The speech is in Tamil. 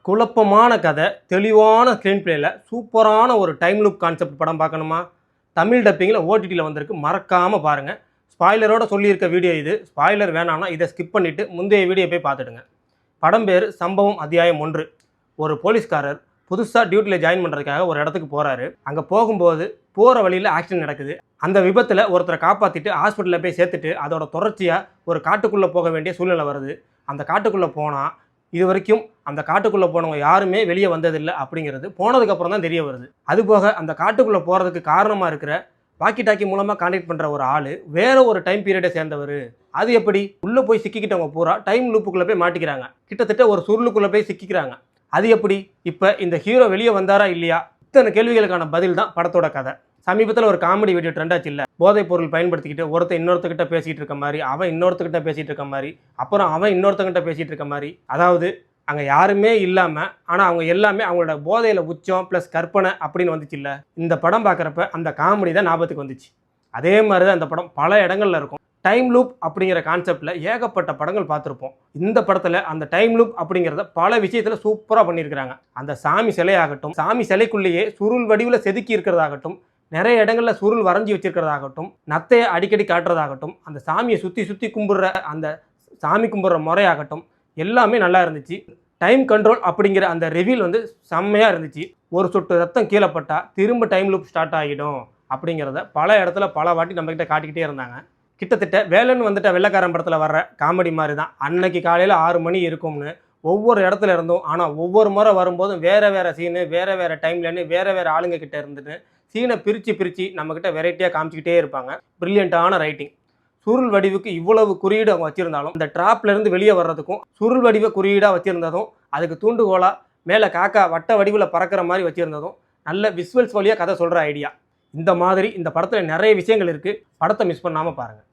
குழப்பமான கதை, தெளிவான ஸ்க்ரீன் பிளேல சூப்பரான ஒரு டைம் லூப் கான்செப்ட் படம் பார்க்கணுமா? தமிழ் டப்பிங்கில் ஓடிடியில் வந்திருக்கு, மறக்காமல் பாருங்கள். ஸ்பாய்லரோட சொல்லியிருக்க வீடியோ இது. ஸ்பாய்லர் வேணாம்னா இதை ஸ்கிப் பண்ணிவிட்டு முந்தைய வீடியோ போய் பார்த்துடுங்க. படம் பேர் சம்பவம் அத்தியாயம் 1. ஒரு போலீஸ்காரர் புதுசாக டியூட்டியில் ஜாயின் பண்ணுறதுக்காக ஒரு இடத்துக்கு போகிறாரு. அங்கே போகும்போது போகிற வழியில் ஆக்சிடென்ட் நடக்குது. அந்த விபத்தில் ஒருத்தரை காப்பாற்றிட்டு ஹாஸ்பிட்டலில் போய் சேர்த்துட்டு அதோட தொடர்ச்சியாக ஒரு காட்டுக்குள்ளே போக வேண்டிய சூழ்நிலை வருது. அந்த காட்டுக்குள்ளே போனால் இது வரைக்கும் அந்த காட்டுக்குள்ளே போனவங்க யாருமே வெளியே வந்ததில்லை அப்படிங்கிறது போனதுக்கப்புறம் தான் தெரிய வருது. அதுபோக அந்த காட்டுக்குள்ளே போகிறதுக்கு காரணமாக இருக்கிற வாக்கி டாக்கி மூலமாக கான்டாக்ட் பண்ணுற ஒரு ஆள் வேற ஒரு டைம் பீரியடை சேர்ந்தவர். அது எப்படி? உள்ளே போய் சிக்கிக்கிட்டவங்க பூரா டைம் லூப்புக்குள்ளே போய் மாட்டிக்கிறாங்க. கிட்டத்தட்ட ஒரு சுருளுக்குள்ளே போய் சிக்கிக்கிறாங்க. அது எப்படி? இப்போ இந்த ஹீரோ வெளியே வந்தாரா இல்லையா? இத்தனை கேள்விகளுக்கான பதில் தான் படத்தோட கதை. சமீபத்தில் ஒரு காமெடி வீடியோ ட்ரெண்ட் ஆச்சு இல்லை? போதைப் பொருள் பயன்படுத்திக்கிட்டு ஒருத்தர் இன்னொருத்தக்கிட்ட பேசிகிட்டு இருக்க மாதிரி, அவன் இன்னொருத்தக்கிட்ட பேசிகிட்டு இருக்க மாதிரி, அப்புறம் அவன் இன்னொருத்தங்கிட்ட பேசிகிட்டு இருக்க மாதிரி. அதாவது அங்கே யாருமே இல்லாமல் ஆனால் அவங்க எல்லாமே அவங்களோட போதையில் உச்சம் ப்ளஸ் கற்பனை அப்படின்னு வந்துச்சு இல்லை? இந்த படம் பார்க்குறப்ப அந்த காமெடி தான் ஞாபகத்துக்கு வந்துச்சு. அதே மாதிரி தான் இந்த படம் பல இடங்களில் இருக்கும். டைம் லூப் அப்படிங்கிற கான்செப்டில் ஏகப்பட்ட படங்கள் பார்த்துருப்போம். இந்த படத்தில் அந்த டைம் லூப் அப்படிங்கிறத பல விஷயத்தில் சூப்பராக பண்ணியிருக்கிறாங்க. அந்த சாமி சிலையாகட்டும், சாமி சிலைக்குள்ளேயே சுருள் வடிவில் செதுக்கி இருக்கிறதாகட்டும், நிறைய இடங்களில் சுருள் வரைஞ்சி வச்சிருக்கிறதாகட்டும், நத்தையை அடிக்கடி காட்டுறதாகட்டும், அந்த சாமியை சுற்றி சுற்றி கும்பிட்ற அந்த சாமி கும்பிட்ற முறையாகட்டும், எல்லாமே நல்லா இருந்துச்சு. டைம் கண்ட்ரோல் அப்படிங்கிற அந்த ரிவீல் வந்து செம்மையாக இருந்துச்சு. ஒரு சொட்டு ரத்தம் கீழே பட்டால் திரும்ப டைம் லூப் ஸ்டார்ட் ஆகிடும் அப்படிங்கிறத பல இடத்துல பல வாட்டி நம்மக்கிட்ட காட்டிக்கிட்டே இருந்தாங்க. கிட்டத்தட்ட வேலைன்னு வந்துட்ட வெள்ளைக்காரன் படத்தில் வர்ற காமெடி மாதிரி தான். அன்னைக்கு காலையில் 6 மணி இருக்கும்னு ஒவ்வொரு இடத்துல இருந்தோம். ஆனால் ஒவ்வொரு முறை வரும்போதும் வேறு வேறு சீனு, வேறு வேறு டைம்லேன்னு வேறு வேறு ஆளுங்க கிட்டே இருந்துட்டு சீனை பிரித்து நம்மக்கிட்ட வெரைட்டியாக காமிச்சிக்கிட்டே இருப்பாங்க. ப்ரில்லியண்ட்டான ரைட்டிங். சுருள் வடிவுக்கு இவ்வளவு குறியீடு அவங்க வச்சுருந்தாலும் இந்த ட்ராப்லேருந்து வெளியே வர்றதுக்கும் சுருள் வடிவ குறியீடாக வச்சுருந்ததும், அதுக்கு தூண்டுகோலாக மேலே காக்கா வட்ட வடிவில் பறக்கிற மாதிரி வச்சுருந்ததும் நல்ல விஸ்வல்ஸ் வழியாக கதை சொல்கிற ஐடியா. இந்த மாதிரி இந்த படத்தில் நிறைய விஷயங்கள் இருக்குது. படத்தை மிஸ் பண்ணாமல் பாருங்கள்.